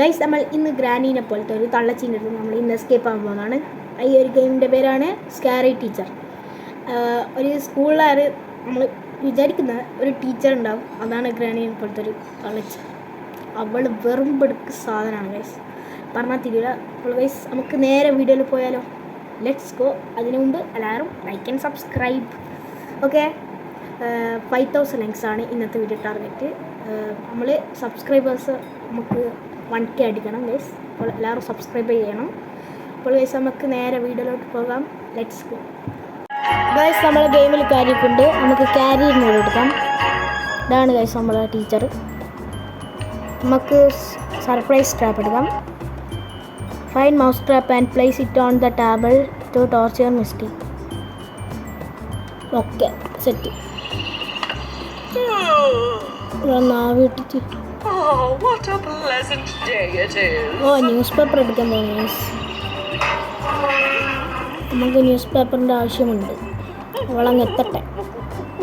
Guys നമ്മൾ ഇന്ന് ഗ്രാനീനെ പോലത്തെ ഒരു തള്ളച്ചീൻ്റെ അടുത്ത് നമ്മൾ ഇന്ന് എസ്കേപ്പ് ആകാൻ പോകുന്നതാണ്. ഈ ഒരു ഗെയിമിൻ്റെ പേരാണ് സ്കാരി ടീച്ചർ. ഒരു സ്കൂളിലാർ നമ്മൾ വിചാരിക്കുന്ന ഒരു ടീച്ചർ ഉണ്ടാവും, അതാണ് ഗ്രാനീനെ പോലത്തെ ഒരു തള്ളച്ചി. അവൾ വെറും പെടുക്ക് സാധനമാണ് ഗൈസ്, പറഞ്ഞാൽ തിരിയില്ല. അപ്പോൾ ഗൈസ് നമുക്ക് നേരെ വീഡിയോയിൽ പോയാലോ, ലെറ്റ്സ് ഗോ. അതിനു മുമ്പ് എല്ലാവരും like and subscribe. Okay, 5000 likes ആണ് ഇന്നത്തെ വീഡിയോ ടാർഗറ്റ്. നമ്മൾ സബ്സ്ക്രൈബേഴ്സ് നമുക്ക് 1K അടിക്കണം ഗൈസ്. അപ്പോൾ എല്ലാവരും സബ്സ്ക്രൈബ് ചെയ്യണം. അപ്പോൾ ഗൈസ് നമുക്ക് നേരെ വീഡിയോയിലോട്ട് പോകാം, ലെറ്റ്സ് ഗോ. ഗൈസ് നമ്മളെ ഗെയിമിൽ കാര്യമൊക്കെ നമുക്ക് ക്യാരിയറിനോട് എടുക്കാം. ഇതാണ് ഗൈസ് നമ്മളെ ടീച്ചർ. നമുക്ക് സർപ്രൈസ് ട്രാപ്പ് എടുക്കാം. Find mouse trap and place it on the table to torture Misty. Okay, set. Newspaper എടുക്കാൻ പോകുന്നു. നമുക്ക് ന്യൂസ് പേപ്പറിൻ്റെ ആവശ്യമുണ്ട്. അവളങ്ങ് എത്തട്ടെ.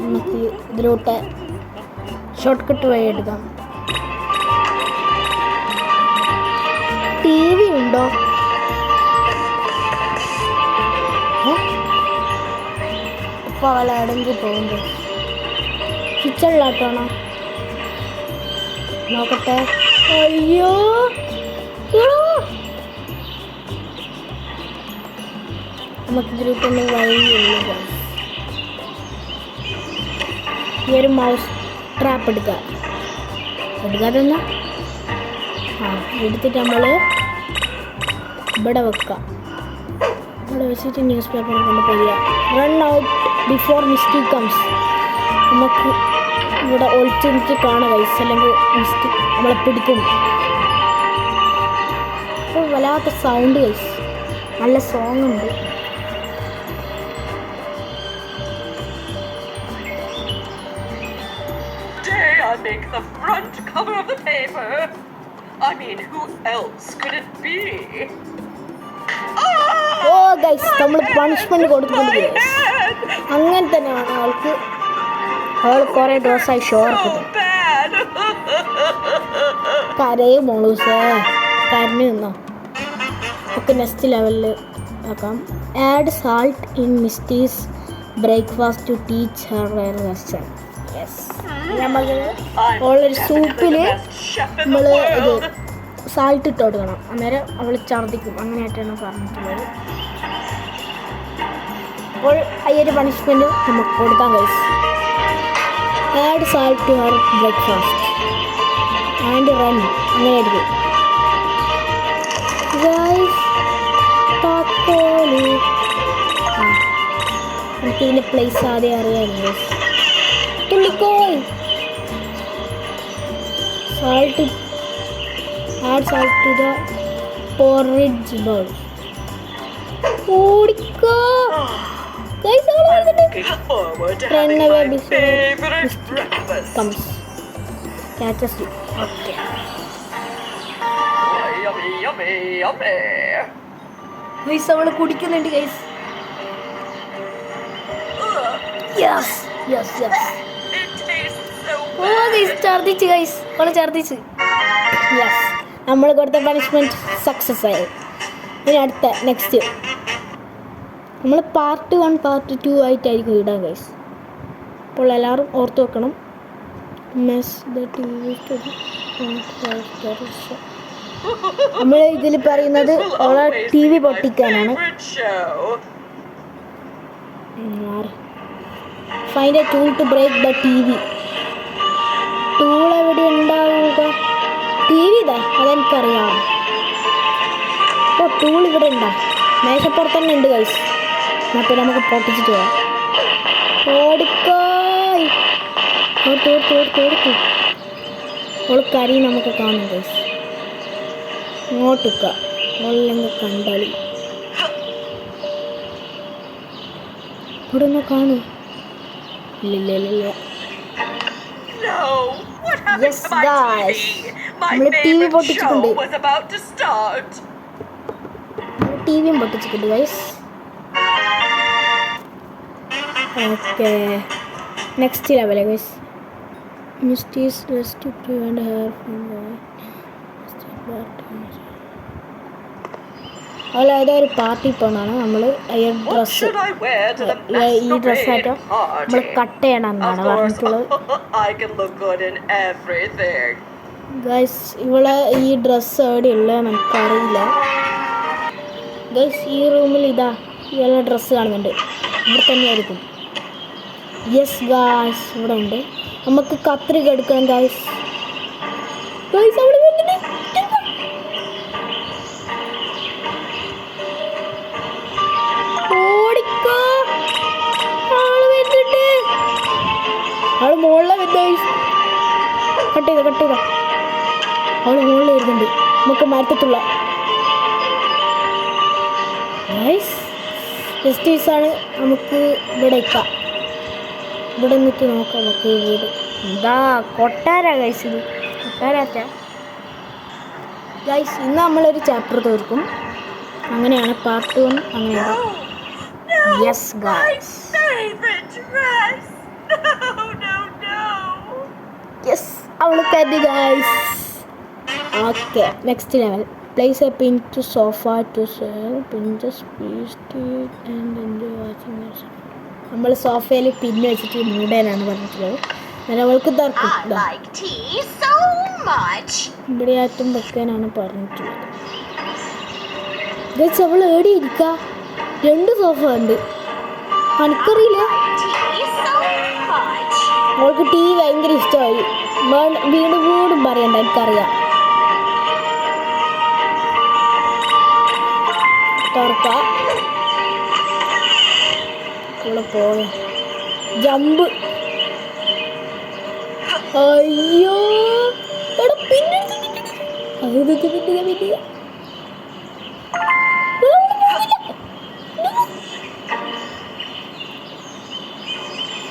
നമുക്ക് ഇതിലോട്ട് ഷോർട്ട് കട്ട് വഴി എടുക്കാം. TV ഉണ്ടോ? അപ്പോൾ അവൾ എവിടെങ്കിൽ പോകുമ്പോൾ കിച്ചണിലാട്ടാണോ നോക്കട്ടെ. അയ്യോ, നമുക്കിതിലൊട്ടൊന്നും വഴിയില്ല. ഈ ഒരു മൗസ് ട്രാപ്പ് എടുക്കാതെ എടുത്തിട്ട് നമ്മൾ ഇവിടെ വെക്കാം. ഇവിടെ വെച്ചിട്ട് ന്യൂസ് പേപ്പർ കൊണ്ട് പോവുക. Run out before misty comes. നമുക്ക് ഇവിടെ ഒളിച്ചെനിക്ക് കാണാം ഗൈസ്, അല്ലെങ്കിൽ മിസ്റ്റി നമ്മളെ പിടിക്കും. അപ്പോൾ വല്ലാത്ത സൗണ്ട് ഗൈസ്, നല്ല സോങ് ഉണ്ട്. Make the front cover of the paper. I mean, who else could it be? Oh guys, നമ്മൾ പണിഷ്മെന്റ് കൊടുക്കുന്നുണ്ട്. അങ്ങനെ തന്നെയാണ് അവൾക്ക്. അവൾ കുറേ ദിവസമായി ഷോർക്ക് കരയും മോളൂസേ, കരഞ്ഞു നിന്നോ. ഒക്കെ നെക്സ്റ്റ് ലെവലിൽ ആക്കാം. Add salt in Misty's breakfast to teach her a lesson. Yes, നമുക്ക് അവളൊരു സൂപ്പിൽ നമ്മൾ ഇത് സാൾട്ട് ഇട്ട് കൊടുക്കണം, അന്നേരം അവൾ ഛർദ്ദിക്കും. അങ്ങനെയായിട്ടാണ് പറഞ്ഞിട്ടുള്ളത്. അപ്പോൾ ഈ ഒരു പണിഷ്മെൻറ്റ് നമുക്ക് കൊടുക്കാൻ കഴിയും. Add salt to her breakfast and run. അങ്ങനെയായിരിക്കും നമുക്കിതിൻ്റെ പ്ലേസ് ആദ്യം അറിയാമല്ലോ. തുള്ളിക്കോയ് salt. Add salt to the porridge bowl. ഓടിക്കോ guys, run away before comes. Catches you. Okay. Yummy, yummy. Guys അവള് കുടിക്കുന്നുണ്ട് ഗൈസ്. Yes. ഓ ഗൈസ് ഛർദ്ദിച്ച് ഗൈസ്, അവള് ഛർദ്ദിച്ച്. യെസ്, നമ്മൾ കൊടുത്ത പണിഷ്മെൻറ്റ് സക്സസ് ആയി. ഇനി അടുത്ത നെക്സ്റ്റ് നമ്മൾ പാർട്ട് 1 പാർട്ട് 2 ആയിട്ടായിരിക്കും ഇടാൻ ഗൈസ്. അപ്പോൾ എല്ലാവരും ഓർത്ത് വെക്കണം. നമ്മൾ ഇതിൽ പറയുന്നത് അവളെ TV പൊട്ടിക്കാനാണ്. Find a tool to break the TV. Tool എവിടെ ഉണ്ടാവുക? TV ഇതാ, അതെനിക്കറിയാം. ഓ, ടൂൾ ഇവിടെ ഉണ്ടോ? മേശപ്പുറത്ത് തന്നെ ഉണ്ട് ഗൈസ്. അപ്പോൾ നമുക്ക് പൊട്ടിച്ചിട്ട് പോകാം. ഓടിക്കോയ്, ഓടിക്കും. ഓൾ കരി നമുക്ക് കാണും ഗൈസ്. ഇങ്ങോട്ടിക്ക ഓളില്ലെങ്കിൽ കണ്ടാളി. ഇവിടെ ഒന്ന് കാണൂ. ഇല്ല. Yes guys, നമ്മൾ TV പൊട്ടിച്ചിട്ടുണ്ട്. TVയും പൊട്ടിച്ചിട്ടുണ്ട് guys. Okay, next level guys. Misty's dress to prevent hair from അതായത് ഒരു പാർട്ടി പോകണമാണ് നമ്മൾ ഈ What dress should I wear to the ഈ ഡ്രസ്സായിട്ട് masquerade നമ്മൾ party? കട്ട് ചെയ്യണമെന്നാണ് Of course, പറഞ്ഞിട്ടുള്ളത്. I can look good in everything. Guys ഇവളെ ഈ ഡ്രസ്സ് എവിടെയുള്ള നമുക്കറിയില്ല. ഗൈസ് ഈ റൂമിൽ ഇതാ ഇവളുടെ ഡ്രസ്സ് കാണുന്നുണ്ട്, ഇവിടെ തന്നെയായിരിക്കും. യെസ് ഗായ്സ് ഇവിടെ ഉണ്ട്. നമുക്ക് കത്രിക എടുക്കണം ഗായ്സ്. ഗായ്സ് അവിടെ വരുന്നുണ്ട്. ഓടിക്കോ, ആള് വരുന്നുണ്ട്. ആള് മുകളിലെ വരുന്നത്. കട്ട് ചെയ്തോ. അവള് മുകളിൽ വരുന്നുണ്ട്. നമുക്ക് മരത്തുള്ള ജസ്റ്റീസാണ്. നമുക്ക് ഇവിടെ ഇക്കാം. ഇവിടെ നിന്നിട്ട് നോക്കാം നമുക്ക് വീട്. എന്താ കൊട്ടാര ഗൈസ്, ഇത് കൊട്ടാരറ്റ ഗൈസ്. ഇന്ന് നമ്മളൊരു ചാപ്റ്റർ തീർക്കും. അങ്ങനെയാണ് പാർട്ട് 1. അങ്ങനെയാണ്. യെസ് ഗൈസ്, യെസ് അവള് കരുതി guys. Okay, next level. Place a pin to sofa to sell. Pin just placed it and enjoy watching it. നമ്മൾ സോഫയിൽ പിന്ന് വെച്ചിട്ട് മൂടാനാണ് പറഞ്ഞിട്ടുള്ളത്. ഞാൻ അവൾക്ക് തർക്കും ഇവിടെ ആറ്റും വെക്കാനാണ് പറഞ്ഞിട്ടുള്ളത്. ഗൈസ് അവൾ എവിടെ ഇരിക്കുക? 2 സോഫ ഉണ്ട്. എനിക്കറിയില്ല. അവൾക്ക് ടീ ഭയങ്കര ഇഷ്ടമായി. വീണ്ടും പറയണ്ട, എനിക്കറിയാം. പോയ ജമ്പ്. അയ്യോ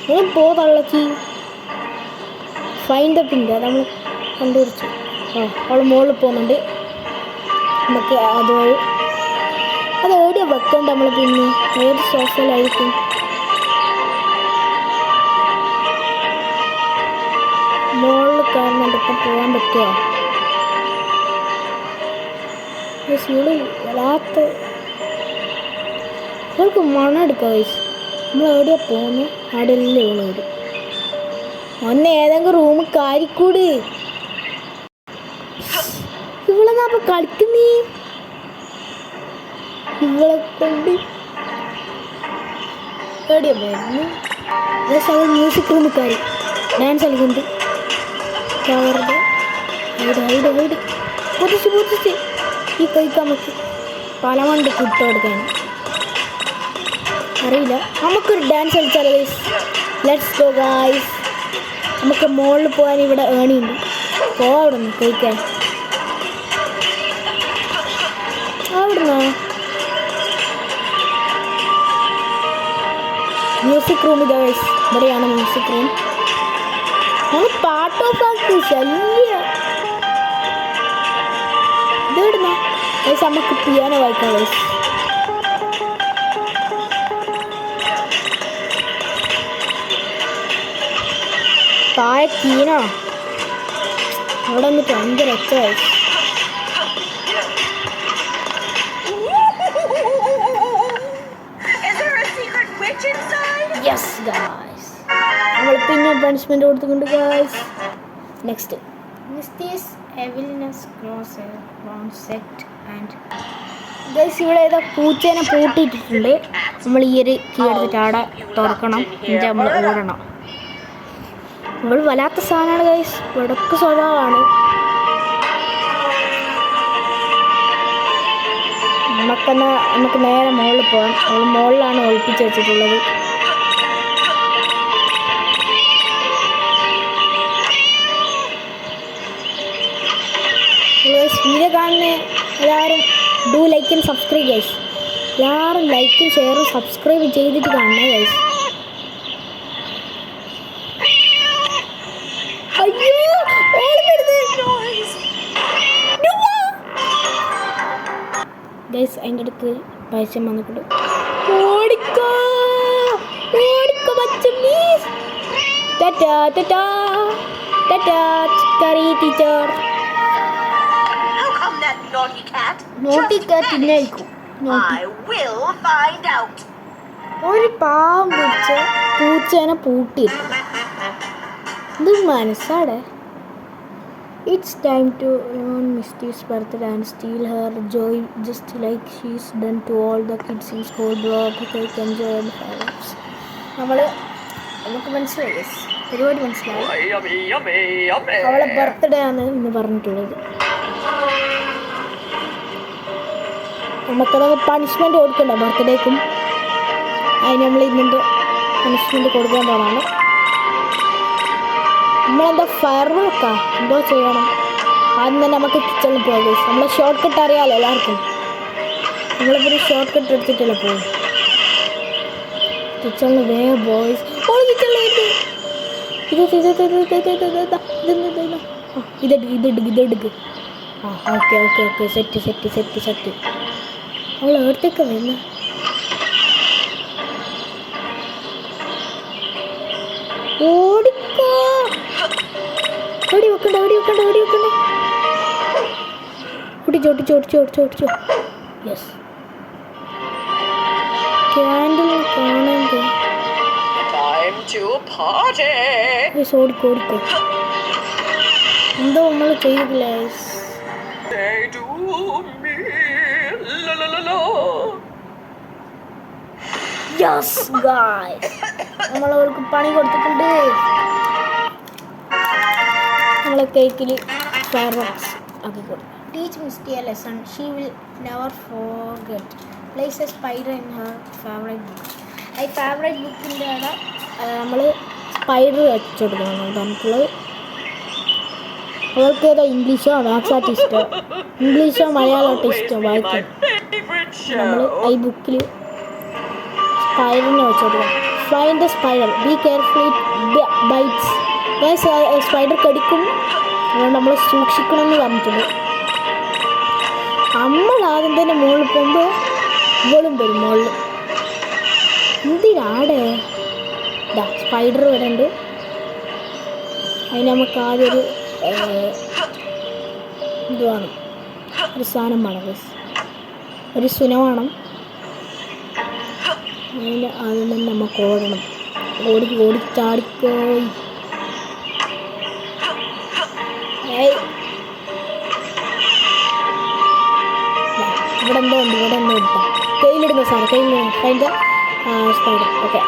പിന്നെ പോ തള്ളച്ചി. ഫൈൻഡ് ദ പിൻ നമ്മൾ കണ്ടുപിടിച്ചു. അവൾ മുകളിൽ പോകുന്നുണ്ട്. നമുക്ക് അത് എവിടെയാ വെക്കണ്ട നമ്മൾ? പിന്നെ ഏത് സോഫയിലായിരിക്കും? മുകളിൽ കാരണം ഇപ്പം പോകാൻ പറ്റുമോ? വല്ലാത്ത അവൾക്ക് മണം എടുക്കാം വയസ്സ്. നമ്മൾ എവിടെയാ പോകുന്നത്? അവിടെയല്ലേ ഇവള് വരും. ഒന്ന് ഏതെങ്കിലും റൂമിൽ കാരിക്കൂട്. ഇവളെന്നാ അപ്പം കളിക്കുന്നീ? ഇവളെ കൊണ്ട് എവിടെയാ വരുന്നു? അവൾ മ്യൂസിക് റൂമിൽ കയറി ഡാൻസ് കളിക്കുന്നുണ്ട്. പൊതിച്ച് ഈ കഴിക്കാൻ പറ്റും. പലമണ്ട് കിട്ടെടുക്കാൻ അറിയില്ല. നമുക്കൊരു ഡാൻസ് കളിച്ചാലോ ഗൈസ്? Let's go guys. നമുക്ക് മുകളിൽ പോകാൻ ഇവിടെ ഏണിയുണ്ട്. അവിടെ നിന്ന് കഴിക്കാൻ. അവിടുന്നോ? മ്യൂസിക് റൂം ഇതാ ഗൈസ്. ഇവിടെയാണ് മ്യൂസിക് റൂം. നമ്മൾ പാർട്ട് ഓഫ് ആക്കി ശല്യ. ഇതെവിടുന്ന ഗൈസ്? നമുക്ക് പിയാനോ വായിക്കാം ഗൈസ്. താഴെ കീനോ അവിടെ വന്നിട്ട് ഭയങ്കര ഒച്ച ഗൈസ്. യെസ് ഗൈസ്, നമ്മൾ പിന്നെ പണിഷ്മെന്റ് കൊടുത്തുകൊണ്ട് ഗൈസ്. നെക്സ്റ്റ് ഗൈസ് ഇവിടെ ഏതാ പൂച്ചേനെ പൂട്ടിയിട്ടിട്ടുണ്ട്. നമ്മൾ ഈ ഒരു കീ എടുത്തിട്ട് അവിടെ തുറക്കണം. എന്നിട്ട് നമ്മൾ ഓടണം. നമ്മൾ വല്ലാത്ത സാധനമാണ് ഗൈസ്. വടക്ക് സ്വഭാവമാണ്. നമുക്ക് നേരെ മുകളിൽ പോകാം. അവൾ മുകളിലാണ് ഒളിപ്പിച്ച് വെച്ചിട്ടുള്ളത്. വീഡിയോ കാണുന്ന എല്ലാവരും do like and subscribe guys. എല്ലാവരും ലൈക്കും ഷെയറും സബ്സ്ക്രൈബ് ചെയ്തിട്ട് കാണണേ ഗൈസ്. അയ്യോ ഗൈസ്, അതിൻ്റെ അടുത്ത് പൈസ വന്നിട്ടുണ്ട്. ഓടിക്കോ ബച്ചമ്മീസ്. Tata tata tata curry teacher. How come cat? Naughty Just cat vanish. ഇന്നായിരിക്കും. Naughty. I will find out. ഒരു പാവം പിടിച്ച പൂച്ചേനെ പൂട്ടിയിരുന്നു. ഇത് മനസ്സാടെ. It's time to ruin Misty's birthday and steal her joy just like she's done to all the kids in school. Blow up the cake, enjoy and fireworks. നമുക്ക് മനസ്സിലായി, പരിപാടി മനസ്സിലായി. Yummy, yummy, yummy. അവളെ ബർത്ത്ഡേ ആണ് ഇന്ന് പറഞ്ഞിട്ടുള്ളത്. നമുക്കത് punishment കൊടുക്കണ്ട ബർത്ത്ഡേക്കും. അതിന് നമ്മൾ ഇന്നിൻ്റെ പണിഷ്മെൻറ്റ് കൊടുക്കേണ്ടതാണ്. നമ്മളെന്താ ഫയർ വർക്കാ എന്തോ ചെയ്യണം. ആദ്യം തന്നെ നമുക്ക് കിച്ചണിൽ പോകാം. നമ്മളെ ഷോർട്ട് കട്ട് അറിയാമല്ലോ എല്ലാവർക്കും. നമ്മളിപ്പോൾ ഒരു ഷോർട്ട് കട്ട് എടുത്തിട്ടല്ലേ പോകും. കിച്ചണിൽ വേഗം ബോയ്സ് കിച്ചണിലേക്ക് ഇതെടുക്ക്. ആ ഓക്കെ സെറ്റ്. അവൾ എവിടത്തേക്കാ വരുന്നത്? ഓടിക്കോ. ഓടി വെക്കണ്ട. ഓടിച്ചോ. യെസ്. ക്യാൻഡിൽ കാണാൻ Time to party. ഓടിക്കോ. എന്തോ നമ്മൾ ചെയ്തില്ല. Say to me, la la la la. Yes guys, നമ്മളവൾക്ക് പണി കൊടുത്തിട്ടുണ്ട്. നമ്മളെ കേക്കിൽ ഫയർ വർക്ക്സ് ആക്കി കൊടുക്കും. Teach Misty a lesson she will never forget. Place a spider in her favourite book. ഈ ഫേവറേറ്റ് ബുക്കിൻ്റെ അവിടെ നമ്മൾ സ്പൈഡർ വെച്ച് കൊടുക്കണം. നമുക്കുള്ളത് അവൾക്ക് ഏതാ ഇംഗ്ലീഷോ മാത്സായിട്ട് ഇഷ്ടം, ഇംഗ്ലീഷോ മലയാളമായിട്ട് ഇഷ്ടം വായിക്കാൻ. നമ്മൾ ഈ ബുക്കിൽ സ്പൈഡറിനെ വെച്ചോടുക്കണം. Find the spider, be careful, it bites. Spider കടിക്കും, അതുകൊണ്ട് നമ്മൾ സൂക്ഷിക്കണം എന്ന് പറഞ്ഞിട്ടുണ്ട്. നമ്മൾ ആദ്യം തന്നെ മുകളിൽ പോകുമ്പോൾ ഇവളും വരും മുകളിൽ. എന്തിനാടെ ഇതാ സ്പൈഡർ ഇവിടെ ഉണ്ട്. അതിന് നമുക്ക് ആദ്യം ഇത് വേണം, ഒരു സാധനം വേണം, ഒരു സുന വേണം. അതിന് ആദ്യം തന്നെ നമുക്ക് ഓടണം. ഓടി ചാടിക്കോയി. ഇവിടെ എന്തോ ഉണ്ട്. കയ്യിലിടുന്ന സാധനം, കയ്യിൽ spider. Okay,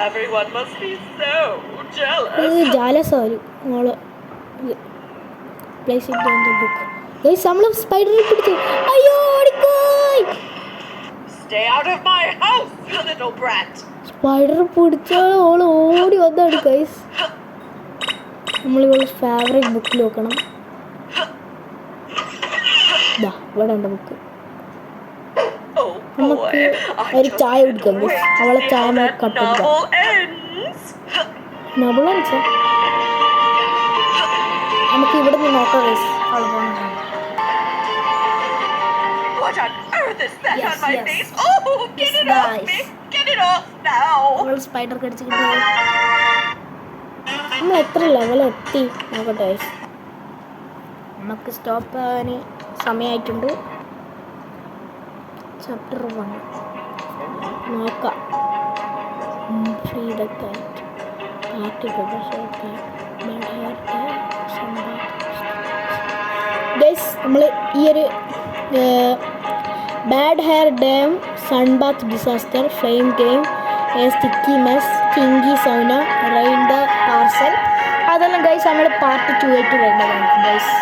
Everyone must be so jealous. ജാലസാരി മോള് place it on the book. Guys, നമ്മൾ സ്പൈഡറിനെ പിടിച്ചു. അയ്യോ ഓടിക്കോയ്. Stay out of my house, you little brat. Spider പിടിച്ചാൽ ഓള് ഓടി വന്നാണ് ഗയ്സ്. നമ്മളിവളുടെ ഫേവറേറ്റ് ബുക്കിൽ നോക്കണം. ഇതാ ഇവിടെ ഉണ്ട് ബുക്ക്. നമുക്ക് ഒരു ചായ കുടിക്കാം ഗയ്സ്. അവളെ ചായ കട്ടുപിടിക്കാം. നബിളൻസ് നമുക്ക് ഇവിടെ നിന്ന് നോക്കാം ഗയ്സ്. അവൾ പോകുന്നുണ്ട്. What on earth is that on my face? Oh, get it off me! Get it off now! അവൾ സ്പൈഡർ കടിച്ചിട്ട് നമ്മൾ എത്ര ലെവലെത്തി നോക്കട്ടെ. നമുക്ക് സ്റ്റോപ്പ് ആവാൻ സമയമായിട്ടുണ്ട്. ചാപ്റ്റർ 1 നോക്കാം. ഫ്രീ ദ കാറ്റ്, ഗയ്സ്, നമ്മൾ ഈ ഒരു bad hair damn, sunbath disaster, flame game, sticky mess, kinky sauna, rain the parcel, അതെല്ലാം ഗൈസ് നമ്മൾ പാർട്ട് 2 ആയിട്ട് വേണ്ടതാണ് ഗൈസ്.